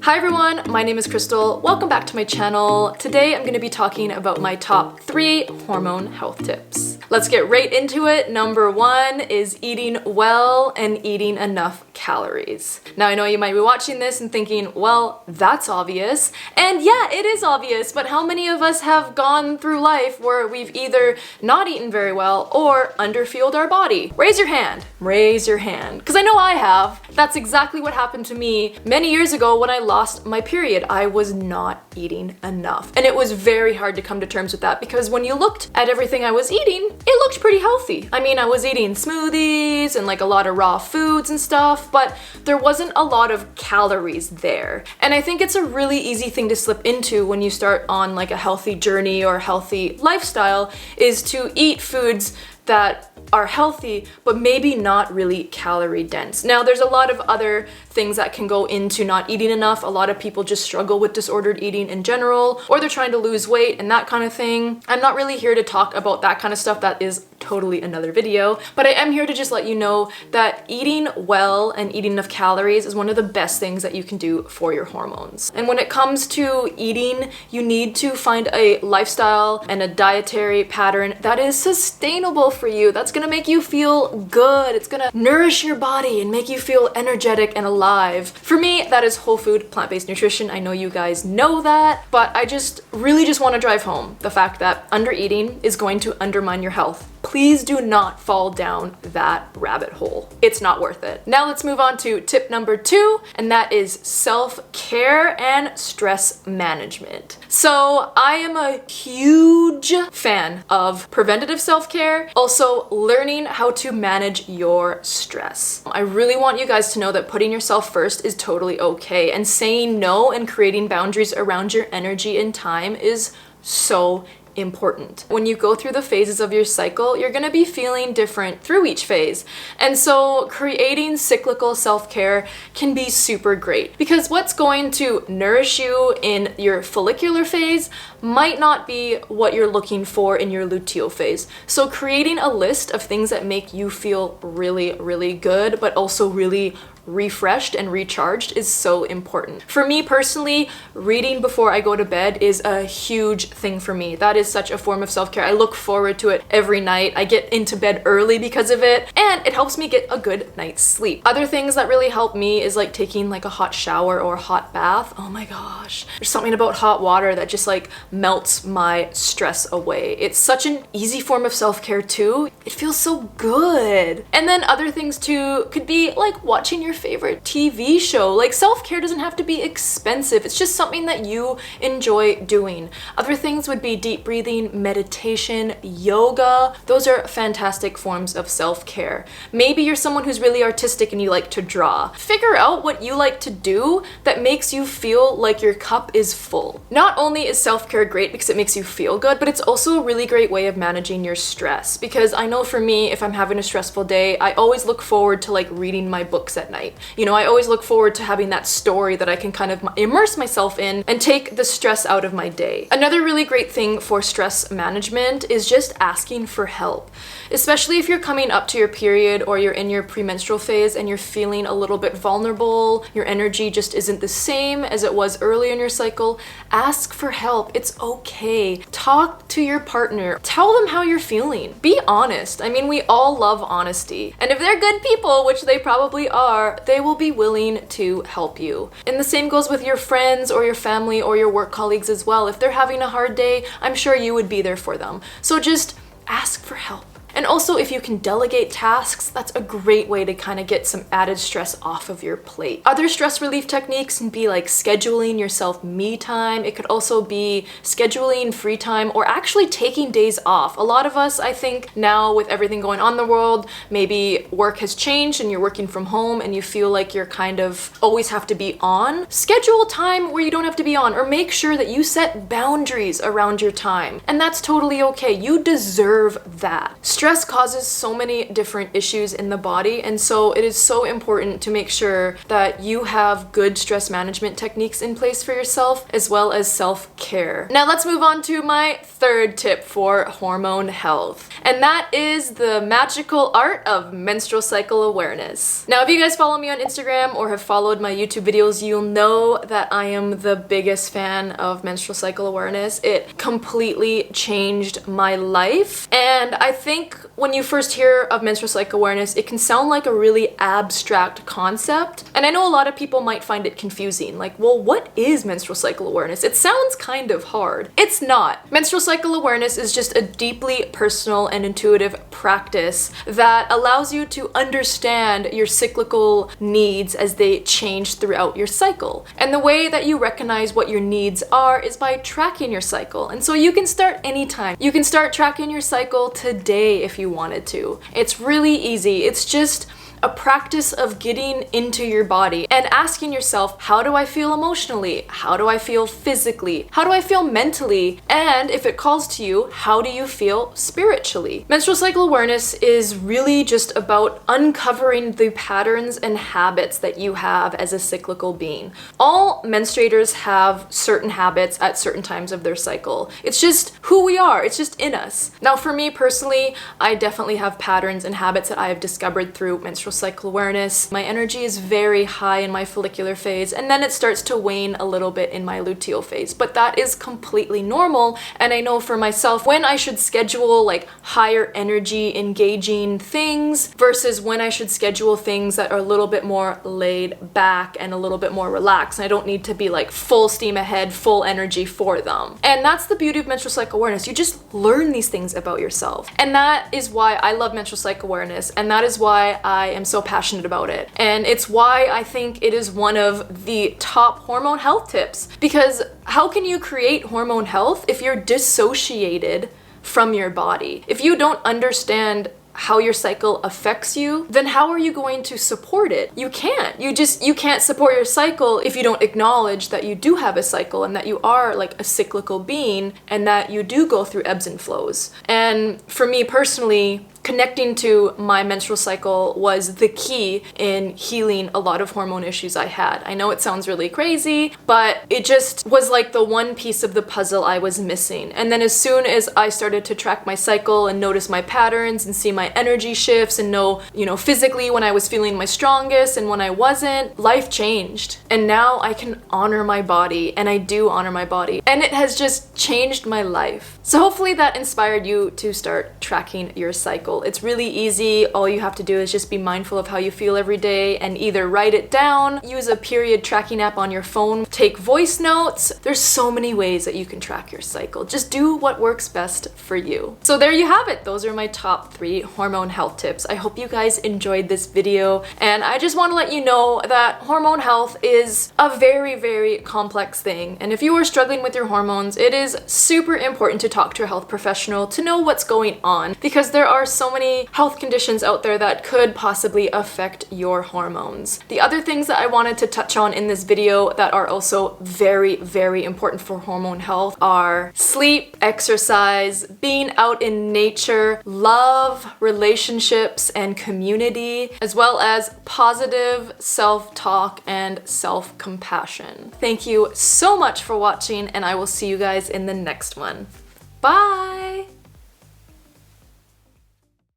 Hi everyone, my name is Crystal. Welcome back to my channel. Today I'm going to be talking about my top 3 hormone health tips. Let's get right into it. Number 1 is eating well and eating enough calories. Now I know you might be watching this and thinking, well, that's obvious. And yeah, it is obvious, but how many of us have gone through life where we've either not eaten very well or underfueled our body? Raise your hand. Raise your hand. Because I know I have. That's exactly what happened to me many years ago when I lost my period. I was not eating enough. And it was very hard to come to terms with that because when you looked at everything I was eating, it looked pretty healthy. I mean, I was eating smoothies and like a lot of raw foods and stuff, but there wasn't a lot of calories there. And I think it's a really easy thing to slip into when you start on like a healthy journey or a healthy lifestyle is to eat foods that are healthy, but maybe not really calorie dense. Now, there's a lot of other things that can go into not eating enough. A lot of people just struggle with disordered eating in general, or they're trying to lose weight and that kind of thing. I'm not really here to talk about that kind of stuff. That is totally another video, but I am here to just let you know that eating well and eating enough calories is one of the best things that you can do for your hormones. And when it comes to eating, you need to find a lifestyle and a dietary pattern that is sustainable for you. That's gonna make you feel good. It's gonna nourish your body and make you feel energetic and alive. For me, that is whole food, plant-based nutrition. I know you guys know that, but I just really want to drive home the fact that undereating is going to undermine your health. Please do not fall down that rabbit hole. It's not worth it. Now let's move on to tip number 2, and that is self-care and stress management. So I am a huge fan of preventative self-care, also learning how to manage your stress. I really want you guys to know that putting yourself first is totally okay, and saying no and creating boundaries around your energy and time is so important. When you go through the phases of your cycle, you're going to be feeling different through each phase. And so creating cyclical self-care can be super great because what's going to nourish you in your follicular phase might not be what you're looking for in your luteal phase. So creating a list of things that make you feel really good, but also really refreshed and recharged is so important. For me personally, reading before I go to bed is a huge thing for me. That is such a form of self-care. I look forward to it every night. I get into bed early because of it, and it helps me get a good night's sleep. Other things that really help me is like taking like a hot shower or a hot bath. Oh my gosh. There's something about hot water that just like melts my stress away. It's such an easy form of self-care too. It feels so good. And then other things too could be like watching your favorite TV show. Like self-care doesn't have to be expensive. It's just something that you enjoy doing. Other things would be deep breathing, meditation, yoga. Those are fantastic forms of self-care. Maybe you're someone who's really artistic and you like to draw. Figure out what you like to do that makes you feel like your cup is full. Not only is self-care great because it makes you feel good, but it's also a really great way of managing your stress. Because I know for me, if I'm having a stressful day, I always look forward to like reading my books at night. You know, I always look forward to having that story that I can kind of immerse myself in and take the stress out of my day. Another really great thing for stress management is just asking for help. Especially if you're coming up to your period or you're in your premenstrual phase and you're feeling a little bit vulnerable, your energy just isn't the same as it was earlier in your cycle, ask for help. It's okay. Talk to your partner. Tell them how you're feeling. Be honest. I mean, we all love honesty. And if they're good people, which they probably are, they will be willing to help you. And the same goes with your friends or your family or your work colleagues as well. If they're having a hard day, I'm sure you would be there for them. So just ask for help. And also, if you can delegate tasks, that's a great way to kind of get some added stress off of your plate. Other stress relief techniques can be like scheduling yourself me time. It could also be scheduling free time or actually taking days off. A lot of us, I think now with everything going on in the world, maybe work has changed and you're working from home and you feel like you're kind of always have to be on. Schedule time where you don't have to be on, or make sure that you set boundaries around your time. And that's totally okay. You deserve that. Stress Stress causes so many different issues in the body, and so it is so important to make sure that you have good stress management techniques in place for yourself, as well as self-care. Now let's move on to my third tip for hormone health, and that is the magical art of menstrual cycle awareness. Now, if you guys follow me on Instagram or have followed my YouTube videos, you'll know that I am the biggest fan of menstrual cycle awareness. It completely changed my life, and I think when you first hear of menstrual cycle awareness, it can sound like a really abstract concept, and I know a lot of people might find it confusing. Like, well, what is menstrual cycle awareness? It sounds kind of hard. It's not. Menstrual cycle awareness is just a deeply personal and intuitive practice that allows you to understand your cyclical needs as they change throughout your cycle. And the way that you recognize what your needs are is by tracking your cycle. And so you can start anytime. You can start tracking your cycle today if you wanted to. It's really easy. It's just a practice of getting into your body and asking yourself, how do I feel emotionally? How do I feel physically? How do I feel mentally? And if it calls to you, how do you feel spiritually? Menstrual cycle awareness is really just about uncovering the patterns and habits that you have as a cyclical being. All menstruators have certain habits at certain times of their cycle. It's just who we are. It's just in us. Now, for me personally, I definitely have patterns and habits that I have discovered through menstrual cycle awareness. My energy is very high in my follicular phase, and then it starts to wane a little bit in my luteal phase, but that is completely normal. And I know for myself when I should schedule like higher energy engaging things versus when I should schedule things that are a little bit more laid back and a little bit more relaxed, and I don't need to be like full steam ahead, full energy for them. And that's the beauty of menstrual cycle awareness. You just learn these things about yourself, and that is why I love menstrual cycle awareness, and that is why I am so passionate about it. And it's why I think it is one of the top hormone health tips, because how can you create hormone health if you're dissociated from your body? If you don't understand how your cycle affects you, then how are you going to support it? You can't. You can't support your cycle if you don't acknowledge that you do have a cycle and that you are like a cyclical being and that you do go through ebbs and flows. And for me personally, connecting to my menstrual cycle was the key in healing a lot of hormone issues I had. I know it sounds really crazy, but it just was like the one piece of the puzzle I was missing. And then as soon as I started to track my cycle and notice my patterns and see my energy shifts and know, physically when I was feeling my strongest and when I wasn't, life changed. And now I can honor my body, and I do honor my body. And it has just changed my life. So hopefully that inspired you to start tracking your cycle. It's really easy. All you have to do is just be mindful of how you feel every day and either write it down, use a period tracking app on your phone, take voice notes. There's so many ways that you can track your cycle. Just do what works best for you. So there you have it. Those are my top 3 hormone health tips. I hope you guys enjoyed this video, and I just want to let you know that hormone health is a very, very complex thing. And if you are struggling with your hormones, it is super important to talk to a health professional to know what's going on, because there are so many health conditions out there that could possibly affect your hormones. The other things that I wanted to touch on in this video that are also very, very important for hormone health are sleep, exercise, being out in nature, love, relationships, and community, as well as positive self-talk and self-compassion. Thank you so much for watching, and I will see you guys in the next one. Bye!